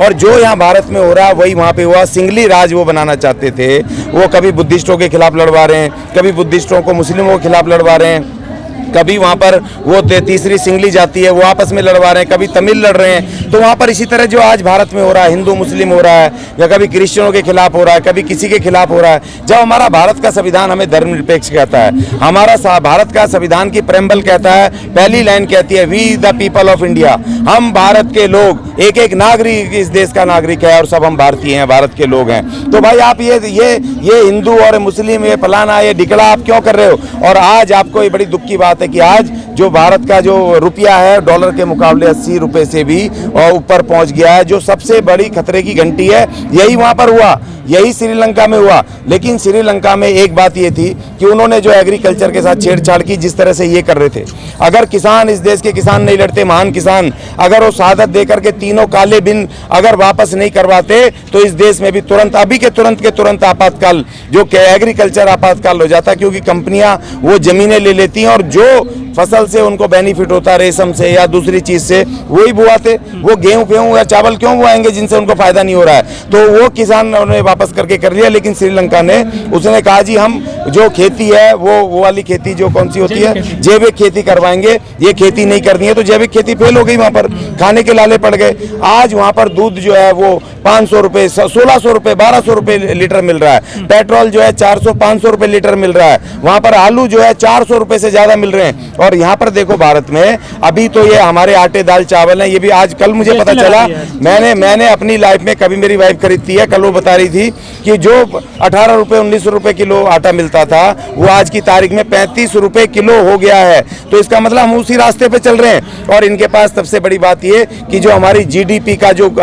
और जो यहाँ भारत में हो रहा है वही वहाँ पे हुआ। सिंगली राज वो बनाना चाहते थे, वो कभी बुद्धिस्टों के खिलाफ लड़वा रहे हैं, कभी बुद्धिस्टों को मुस्लिमों के खिलाफ लड़वा रहे हैं, कभी वहाँ पर वो तीसरी सिंगली जाती है वो आपस में लड़वा रहे हैं, कभी तमिल लड़ रहे हैं। तो वहाँ पर इसी तरह जो आज भारत में हो रहा है, हिंदू मुस्लिम हो रहा है, या कभी क्रिश्चियनों के खिलाफ हो रहा है, कभी किसी के खिलाफ हो रहा है। जब हमारा भारत का संविधान हमें धर्मनिरपेक्ष कहता है, हमारा भारत का संविधान की प्रेम्बल कहता है, पहली लाइन कहती है we the people of India, हम भारत के लोग, एक एक नागरिक इस देश का नागरिक है और सब हम भारतीय हैं, भारत के लोग हैं। तो भाई आप ये हिंदू और मुस्लिम, ये फलाना, ये ढिकड़ा आप क्यों कर रहे हो? और आज आपको ये बड़ी दुख की बात है कि आज जो भारत का जो रुपया है डॉलर के मुकाबले 80 रुपए से भी और ऊपर पहुंच गया है। जो सबसे बड़ी खतरे की घंटी है यही वहां पर हुआ, यही श्रीलंका में हुआ। लेकिन श्रीलंका में एक बात ये थी कि उन्होंने जो एग्रीकल्चर के साथ छेड़छाड़ की, जिस तरह से ये कर रहे थे, अगर किसान, इस देश के किसान नहीं लड़ते, महान किसान, अगर वो शहादत देकर के तीनों काले बिन अगर वापस नहीं करवाते तो इस देश में भी तुरंत, अभी के तुरंत आपातकाल, जो एग्रीकल्चर आपातकाल हो जाता, क्योंकि कंपनियां वो जमीनें ले लेती हैं और जो फसल से उनको बेनिफिट होता, रेशम से या दूसरी चीज से, वही बुआते। वो गेहूं या चावल क्यों बुआएंगे जिनसे उनको फायदा नहीं हो रहा है? तो वो किसान ने वापस करके कर लिया। लेकिन श्रीलंका ने, उसने कहा जी हम जो खेती है वो वाली खेती जो कौन सी होती है, जैविक खेती करवाएंगे, ये खेती नहीं करनी है। तो जैविक खेती फेल हो गई, वहां पर खाने के लाले पड़ गए। आज वहां पर दूध जो है वो 500 रुपए, 1600 रुपए, 1200 रुपए लीटर मिल रहा है। पेट्रोल जो है 400-500 रुपए लीटर मिल रहा है। वहां पर आलू जो है 400 रुपए से ज्यादा मिल रहे हैं। और यहाँ पर देखो भारत में अभी तो ये हमारे आटे दाल चावल हैं, ये भी आज कल मुझे पता चला, मैंने अपनी लाइफ में, कभी मेरी वाइफ खरीदती है, कल वो बता रही थी कि जो 18 रुपए 19 रुपए किलो आटा मिलता था वो आज की तारीख में 35 रुपए किलो हो गया है। तो इसका मतलब हम उसी रास्ते पे चल रहे हैं। और इनके पास सबसे बड़ी बात ये कि जो हमारी जीडीपी का जो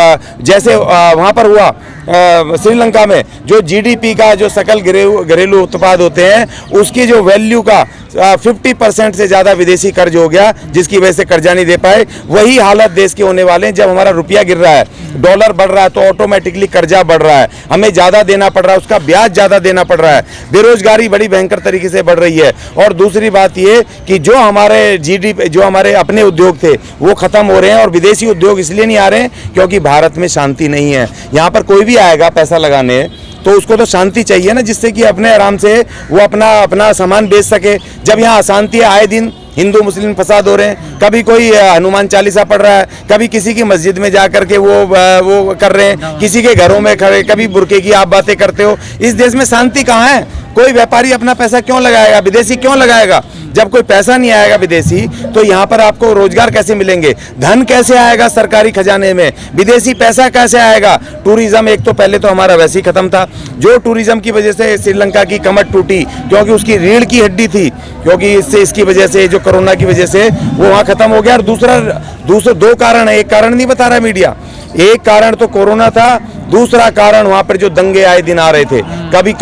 जैसे वहां पर हुआ श्रीलंका में, जो जीडीपी का जो सकल घरेलू उत्पाद होते हैं उसकी जो वैल्यू का 50% से ज्यादा विदेशी कर्ज हो गया, जिसकी वजह से कर्जा नहीं दे पाए। वही हालत देश के होने वाले हैं। जब हमारा रुपया गिर रहा है, डॉलर बढ़ रहा है, तो ऑटोमेटिकली कर्जा बढ़ रहा है, हमें ज्यादा देना पड़ रहा है, उसका ब्याज ज्यादा देना पड़ रहा है, बेरोजगारी बड़ी भयंकर तरीके से बढ़ रही है। और दूसरी बात ये कि जो हमारे जीडीपी, जो हमारे अपने उद्योग थे वो खत्म हो रहे हैं। और विदेशी उद्योग इसलिए नहीं आ रहे हैं क्योंकि भारत में शांति नहीं है। यहाँ पर कोई भी आएगा पैसा लगाने तो उसको तो शांति चाहिए ना, जिससे कि अपने आराम से वो अपना सामान बेच सके। जब यहाँ अशांति आए दिन हिंदू मुस्लिम फसाद हो रहे हैं, कभी कोई हनुमान चालीसा पढ़ रहा है, कभी किसी की मस्जिद में जा करके वो कर रहे हैं, किसी के घरों में खड़े, कभी बुरके की आप बातें करते हो। इस देश में शांति कहाँ है? कोई व्यापारी अपना पैसा क्यों लगाएगा? विदेशी क्यों लगाएगा? जब कोई पैसा नहीं आएगा विदेशी तो यहाँ पर आपको रोजगार कैसे मिलेंगे? धन कैसे आएगा सरकारी खजाने में? विदेशी पैसा कैसे आएगा? टूरिज्म एक तो पहले तो हमारा वैसे ही खत्म था, जो टूरिज्म की वजह से श्रीलंका की कमर टूटी, क्योंकि उसकी रीढ़ की हड्डी थी, क्योंकि इसकी वजह से, जो कोरोना की वजह से वो वहाँ खत्म हो गया। और दूसरा दो कारण है, एक कारण नहीं बता रहा मीडिया, एक कारण तो कोरोना था, दूसरा कारण वहां पर जो दंगे आए दिन आ रहे थे, कभी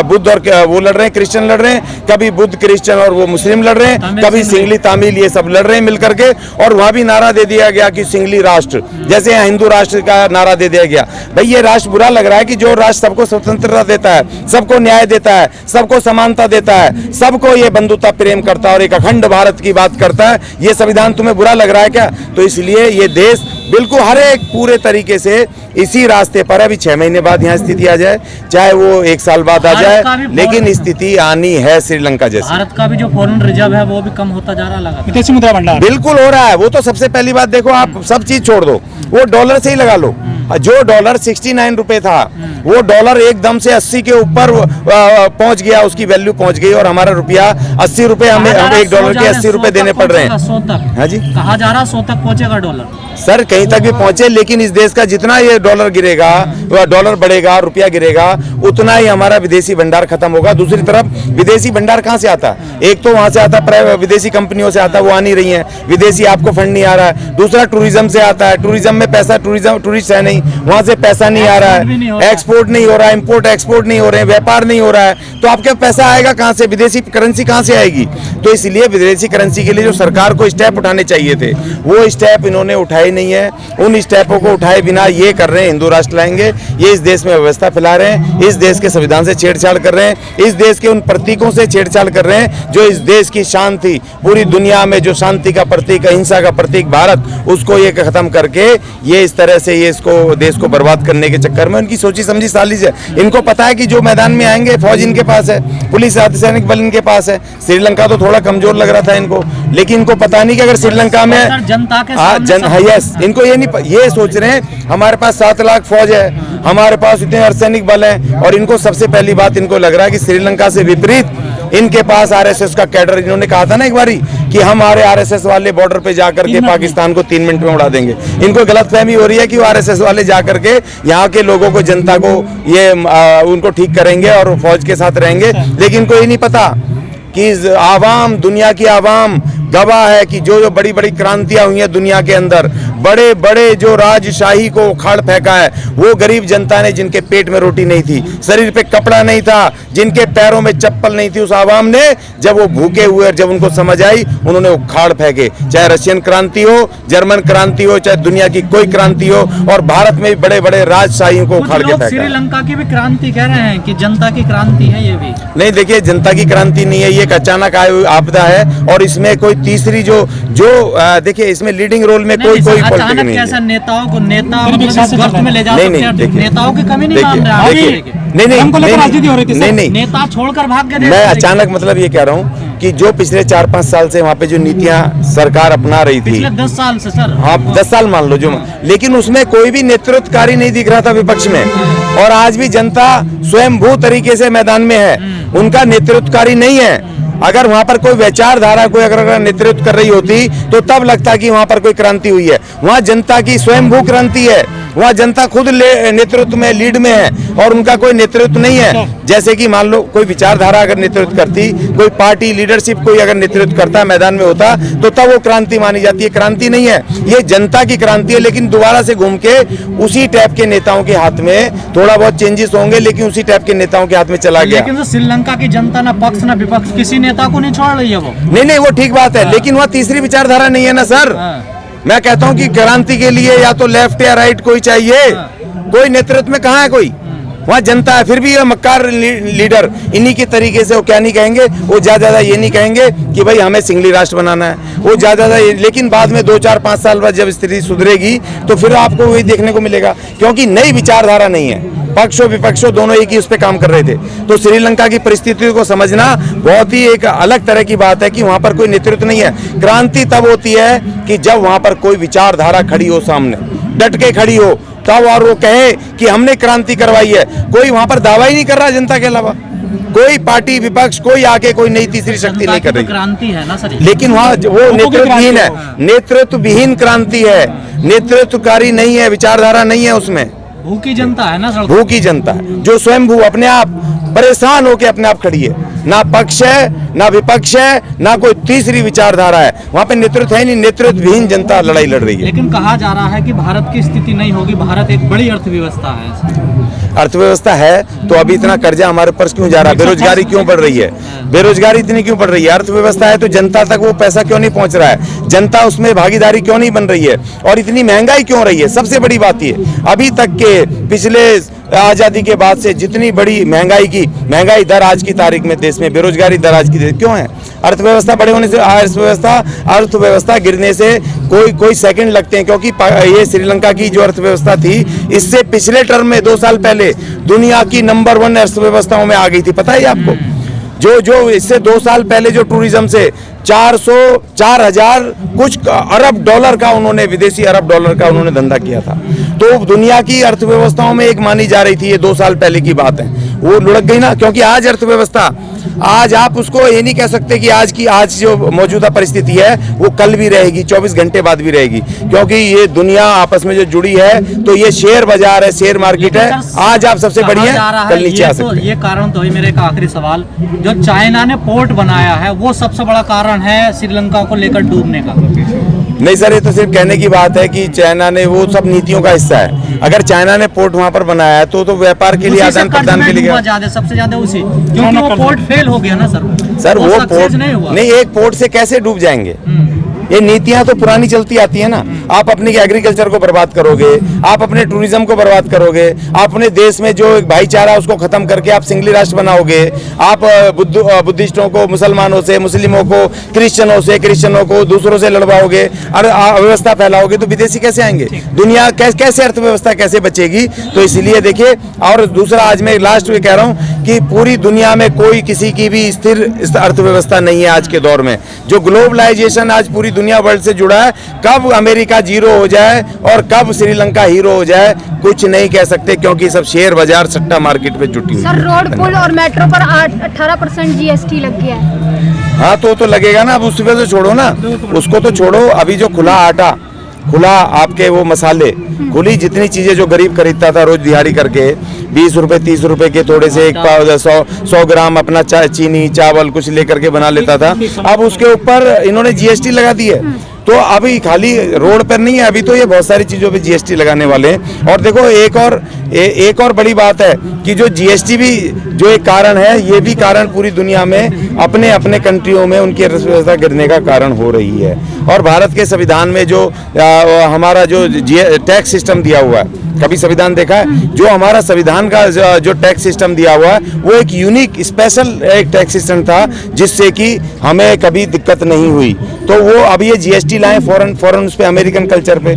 बुद्ध और वो लड़ रहे हैं, क्रिश्चियन लड़ रहे हैं, कभी बुद्ध क्रिश्चियन और वो मुस्लिम लड़ रहे हैं, कभी सिंगली तमिल, ये सब लड़ रहे हैं मिलकर के। और वहां भी नारा दे दिया गया कि सिंगली राष्ट्र, जैसे यहाँ हिंदू राष्ट्र का नारा दे दिया गया। भाई ये राष्ट्र बुरा लग रहा है कि जो राष्ट्र सबको स्वतंत्रता देता है, सबको न्याय देता है, सबको समानता देता है, सबको ये बंधुता प्रेम करता है और एक अखंड भारत की बात करता है, ये संविधान तुम्हें बुरा लग रहा है क्या? तो इसलिए ये देश बिल्कुल हर एक पूरे तरीके से इसी रास्ते पर है। अभी 6 महीने बाद यहाँ स्थिति आ जाए, चाहे वो 1 साल बाद आ जाए, लेकिन स्थिति आनी है श्रीलंका जैसी। भारत का भी जो फॉरेन रिजर्व है वो भी कम होता जा रहा लगा, विदेशी मुद्रा भंडार बिल्कुल हो रहा है। वो तो सबसे पहली बात देखो, आप सब चीज छोड़ दो, वो डॉलर से ही लगा लो। जो डॉलर 69 रुपए था, वो डॉलर एकदम से 80 के ऊपर पहुंच गया, उसकी वैल्यू पहुंच गई। और हमारा रुपया 80 रुपए, हमें $1 के 80 रुपए देने पड़ रहे हैं। 100 तक, हाँ जी, कहा जा रहा 100 तक पहुंचेगा डॉलर। सर कहीं तक भी पहुंचे, लेकिन इस देश का जितना ये डॉलर गिरेगा, डॉलर बढ़ेगा, रुपया गिरेगा, उतना ही हमारा विदेशी भंडार खत्म होगा। दूसरी तरफ विदेशी भंडार कहाँ से आता? एक तो वहां से आता, विदेशी कंपनियों से आता, वो आ नहीं रही है, विदेशी आपको फंड नहीं आ रहा है। दूसरा टूरिज्म से आता है, टूरिज्म में पैसा, टूरिस्ट है नहीं, नहीं, वहां से पैसा नहीं आ रहा भी नहीं हो है, रहा है। एक्सपोर्ट नहीं हो रहा है, इंपोर्ट एक्सपोर्ट नहीं हो रहे हैं, व्यापार नहीं हो रहा है, तो आपके पैसा आएगा कहाँ से, विदेशी करेंसी कहाँ से आएगी। तो इसलिए विदेशी करेंसी के लिए जो सरकार को स्टेप उठाने चाहिए थे वो स्टेप इन्होंने उठाए नहीं है। उन स्टेपों को उठाए बिना ये कर रहे हैं हिंदू राष्ट्र लाएंगे, ये इस देश में व्यवस्था फैला रहे हैं, इस देश के संविधान से छेड़छाड़ कर रहे हैं, इस देश के उन प्रतीकों से छेड़छाड़ कर रहे हैं जो इस देश की शांति, पूरी दुनिया में जो शांति का प्रतीक, अहिंसा का प्रतीक भारत, उसको ये खत्म करके ये इस तरह से ये इसको देश को बर्बाद करने के चक्कर में उनकी सोची समझी साजिश है। इनको पता है कि जो मैदान में आएंगे फौज इनके पास है, पुलिस अर्धसैनिक बल इनके पास है। श्रीलंका तो थोड़ा कमजोर लग रहा था इनको, लेकिन इनको पता नहीं कि अगर श्रीलंका में जनता के यस, इनको ये नहीं, ये सोच रहे हैं हमारे पास 7 लाख फौज है, हमारे पास इतने अर्धसैनिक बल हैं, और इनको सबसे पहली बात इनको लग रहा है कि श्रीलंका से विपरीत इनके पास आरएसएस का कैडर, इन्होंने कहा था ना एक बारी कि हमारे आरएसएस वाले बॉर्डर पे जाकर के पाकिस्तान को 3 मिनट में उड़ा देंगे। इनको गलतफहमी हो रही है कि वो आरएसएस वाले जाकर के यहाँ के लोगों को, जनता को ये उनको ठीक करेंगे और फौज के साथ रहेंगे, लेकिन इनको ये नहीं पता कि आवाम, दुनिया की आवाम गवाह है कि जो जो बड़ी बड़ी क्रांतियां हुई हैं दुनिया के अंदर, बड़े बड़े जो राजशाही को उखाड़ फेंका है वो गरीब जनता ने, जिनके पेट में रोटी नहीं थी, शरीर पे कपड़ा नहीं था, जिनके पैरों में चप्पल नहीं थी, उस आवाम ने जब वो भूखे हुए और जब उनको समझ आई उन्होंने उखाड़ फेंके। चाहे रशियन क्रांति हो, जर्मन क्रांति हो, चाहे दुनिया की कोई क्रांति हो, और भारत में बड़े बड़े राजशाहियों को उखाड़ के फेंका। श्रीलंका की भी क्रांति कह रहे हैं कि जनता की क्रांति है ये भी। नहीं, देखिए, जनता की क्रांति नहीं है, ये एक अचानक आई हुई आपदा है, और इसमें कोई तीसरी जो देखिए इसमें लीडिंग रोल में कोई पॉलिटिक्स नहीं है। नेताओं को में ले जा नहीं, सकते हैं, नेताओं की कमी नहीं मान रहे नहीं, नेता छोड़कर भाग गए। मैं अचानक मतलब ये कह रहा हूँ कि जो पिछले 4-5 साल से वहाँ पे जो नीतियां सरकार अपना रही थी, पिछले 10 साल से सर, हाँ 10 साल मान लो जो, लेकिन उसमें कोई भी नेतृत्वकारी नहीं दिख रहा था विपक्ष में, और आज भी जनता स्वयंभू तरीके से मैदान में है, उनका नेतृत्वकारी नहीं है। अगर वहां पर कोई विचारधारा कोई अगर नेतृत्व कर रही होती तो तब लगता कि वहां पर कोई क्रांति हुई है। वहां जनता की स्वयंभू क्रांति है, वहां जनता खुद नेतृत्व में, लीड में है, और उनका कोई नेतृत्व नहीं है। जैसे कि मान लो कोई विचारधारा अगर नेतृत्व करती, कोई पार्टी लीडरशिप कोई अगर नेतृत्व करता, मैदान में होता, तो तब वो क्रांति मानी जाती है। क्रांति नहीं है, ये जनता की क्रांति है, लेकिन दोबारा से घूम के उसी टाइप के नेताओं के हाथ में, थोड़ा बहुत चेंजेस होंगे लेकिन उसी टाइप के नेताओं के हाथ में चला गया। लेकिन श्रीलंका की जनता ना पक्ष ना विपक्ष किसी नेता को नहीं छोड़ रही है वो। नहीं, वो ठीक बात है, लेकिन वहाँ तीसरी विचारधारा नहीं है ना सर। मैं कहता हूँ कि क्रांति के लिए या तो लेफ्ट या राइट कोई चाहिए, कोई नेतृत्व में कहाँ है कोई, वहाँ जनता है। फिर भी ये मक्कार लीडर इन्हीं के तरीके से वो क्या नहीं कहेंगे, वो ज्यादा ये नहीं कहेंगे कि भाई हमें सिंगली राष्ट्र बनाना है, वो ज्यादा, लेकिन बाद में 2-4-5 साल बाद जब स्थिति सुधरेगी तो फिर आपको वही देखने को मिलेगा, क्योंकि नई विचारधारा नहीं है। पक्षों विपक्षों दोनों एक ही उस पर काम कर रहे थे। तो श्रीलंका की परिस्थितियों को समझना बहुत ही एक अलग तरह की बात है कि वहां पर कोई नेतृत्व नहीं है। क्रांति तब होती है कि जब वहां पर कोई विचारधारा खड़ी हो, सामने डट के खड़ी हो तब, और वो कहे कि हमने क्रांति करवाई है। कोई वहां पर दावा ही नहीं कर रहा जनता के अलावा, कोई पार्टी विपक्ष कोई आके कोई नई तीसरी शक्ति नहीं कर रही। क्रांति है ना सर, लेकिन वहाँ वो नेतृत्वहीन है, नेतृत्वविहीन क्रांति है, नेतृत्वकारी नहीं है, विचारधारा नहीं है उसमें। भूखी जनता है ना सर, भूखी जनता है जो स्वयंभू अपने आप परेशान होकर अपने आप खड़ी है। ना पक्ष है, ना विपक्ष है, ना कोई तीसरी विचारधारा है, वहाँ पे नेतृत्व है नहीं, नेतृत्वहीन जनता लड़ाई लड़ रही है। लेकिन कहा जा रहा है कि भारत की स्थिति नहीं होगी, भारत एक बड़ी अर्थव्यवस्था है। अर्थव्यवस्था है तो अभी इतना कर्जा हमारे ऊपर क्यों जा रहा है, बेरोजगारी क्यों बढ़ रही है, बेरोजगारी इतनी क्यों बढ़ रही है। अर्थव्यवस्था है तो जनता तक वो पैसा क्यों नहीं पहुंच रहा है, जनता उसमें भागीदारी क्यों नहीं बन रही है, और इतनी महंगाई क्यों रही है। सबसे बड़ी बात ये, अभी तक के पिछले आजादी के बाद से जितनी बड़ी महंगाई दर आज की तारीख में देश में, बेरोजगारी दर आज की क्यों है। अर्थव्यवस्था बड़े होने से, अर्थव्यवस्था गिरने से कोई सेकंड लगते हैं, क्योंकि ये श्रीलंका की जो अर्थव्यवस्था थी, इससे पिछले टर्म में 2 साल पहले दुनिया की नंबर 1 अर्थव्यवस्थाओं में आ गई थी। पता है आपको, जो इससे 2 साल पहले जो टूरिज्म से 4,000 कुछ अरब डॉलर का उन्होंने, विदेशी अरब डॉलर का उन्होंने धंधा किया था। तो दुनिया की अर्थव्यवस्थाओं में एक मानी जा रही थी, ये 2 साल पहले की बात है, वो लुढ़क गई ना। क्योंकि आज अर्थव्यवस्था, आज आप उसको ये नहीं कह सकते कि आज जो मौजूदा परिस्थिति है वो कल भी रहेगी, 24 घंटे बाद भी रहेगी, क्योंकि ये दुनिया आपस में जो जुड़ी है, तो ये शेयर बाजार है, शेयर मार्केट है। आज आप सबसे बड़ी है, कल नीचे आ सकते हैं। ये कारण तो है। मेरे एक आखिरी सवाल, जो चाइना ने पोर्ट बनाया है वो सबसे बड़ा कारण है श्रीलंका को लेकर डूबने का? नहीं सर, ये तो सिर्फ कहने की बात है कि चाइना ने, वो सब नीतियों का हिस्सा है। अगर चाइना ने पोर्ट वहाँ पर बनाया है तो व्यापार के लिए, उसी से आदान कर्ज प्रदान में के लिए डूबा गया। ज्यादा, सबसे ज्यादा उसी, क्योंकि वो पोर्ट फेल हो गया ना सर वो सक्सेस पोर्ट नहीं हुआ। नहीं, एक पोर्ट से कैसे डूब जाएंगे? ये नीतियां तो पुरानी चलती आती है ना। आप अपनी एग्रीकल्चर को बर्बाद करोगे, आप अपने टूरिज्म को बर्बाद करोगे, आप अपने देश में जो एक भाईचारा है उसको खत्म करके आप सिंगली राष्ट्र बनाओगे, आप बुद्धिस्टों को मुसलमानों से, मुस्लिमों को क्रिश्चियनों को दूसरों से लड़वाओगे और अव्यवस्था फैलाओगे तो विदेशी कैसे आएंगे? दुनिया कैसे अर्थव्यवस्था कैसे बचेगी? तो इसलिए देखिए, और दूसरा आज मैं लास्ट में कह रहा हूँ कि पूरी दुनिया में कोई किसी की भी स्थिर अर्थव्यवस्था नहीं है आज के दौर में। जो ग्लोबलाइजेशन आज पूरी दुनिया वर्ल्ड से जुड़ा है, कब अमेरिका जीरो हो जाए और कब श्रीलंका हीरो हो जाए कुछ नहीं कह सकते, क्योंकि सब शेयर बाजार सट्टा मार्केट पे जुटी हुई है। सर रोड पुल और मेट्रो पर 18% जीएसटी लग गया है। हाँ तो लगेगा ना, अब उस पे तो छोड़ो ना, उसको तो छोड़ो। अभी जो खुला आटा, खुला आपके वो मसाले, खुली जितनी चीजें जो गरीब खरीदता था रोज दिहाड़ी करके 20 रुपए 30 रुपए के थोड़े से एक पाव 100 ग्राम अपना चीनी चावल कुछ लेकर के बना लेता था, अब उसके ऊपर इन्होंने जीएसटी लगा दी है। तो अभी खाली रोड पर नहीं है, अभी तो ये बहुत सारी चीज़ों पे जीएसटी लगाने वाले हैं। और देखो एक और बड़ी बात है कि जो जीएसटी भी जो एक कारण है, ये भी कारण पूरी दुनिया में अपने अपने कंट्रियों में उनकी अर्थव्यवस्था गिरने का कारण हो रही है। और भारत के संविधान में जो हमारा जो टैक्स सिस्टम दिया हुआ है, कभी संविधान देखा है? जो हमारा संविधान का जो टैक्स सिस्टम दिया हुआ है वो एक यूनिक स्पेशल एक टैक्स सिस्टम था, जिससे कि हमें कभी दिक्कत नहीं हुई। तो वो अभी ये जीएसटी लाए फॉरेन उस पे, अमेरिकन कल्चर पे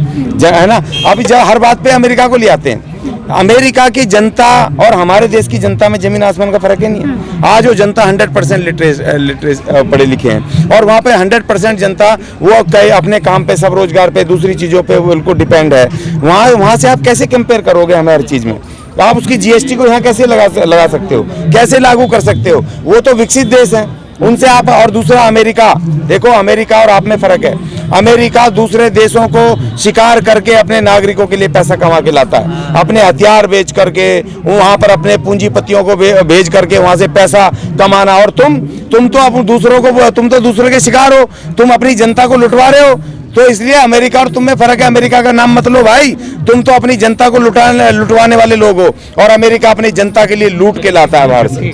है ना। अभी हर बात पे अमेरिका को ले आते हैं। अमेरिका की जनता और हमारे देश की जनता में जमीन आसमान का फर्क है नहीं है। आज वो जनता 100% लिटरेट पढ़े लिखे हैं और वहाँ पे 100% जनता वो कई अपने काम पे, सब रोजगार पे, दूसरी चीज़ों पे वो उनको डिपेंड है। वहाँ से आप कैसे कंपेयर करोगे हमें हर चीज़ में? तो आप उसकी जीएसटी को यहाँ कैसे लगा सकते हो, कैसे लागू कर सकते हो? वो तो विकसित देश है, उनसे आप। और दूसरा अमेरिका, देखो अमेरिका और आप में फर्क है। अमेरिका दूसरे देशों को शिकार करके अपने नागरिकों के लिए पैसा कमा के लाता है, अपने हथियार बेच करके वहां पर अपने पूंजीपतियों को भेज करके वहां से पैसा कमाना। और तुम तो अब तुम तो दूसरों के शिकार हो, तुम अपनी जनता को लुटवा रहे हो। तो इसलिए अमेरिका और तुम में फर्क है। अमेरिका का नाम मत लो भाई, तुम तो अपनी जनता को लुटवाने वाले लोग हो और अमेरिका अपनी जनता के लिए लूट के लाता है बाहर से।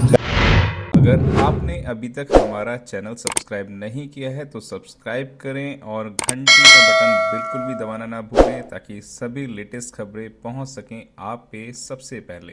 अगर आपने अभी तक हमारा चैनल सब्सक्राइब नहीं किया है तो सब्सक्राइब करें और घंटी का बटन बिल्कुल भी दबाना ना भूलें, ताकि सभी लेटेस्ट खबरें पहुंच सकें आप पे सबसे पहले।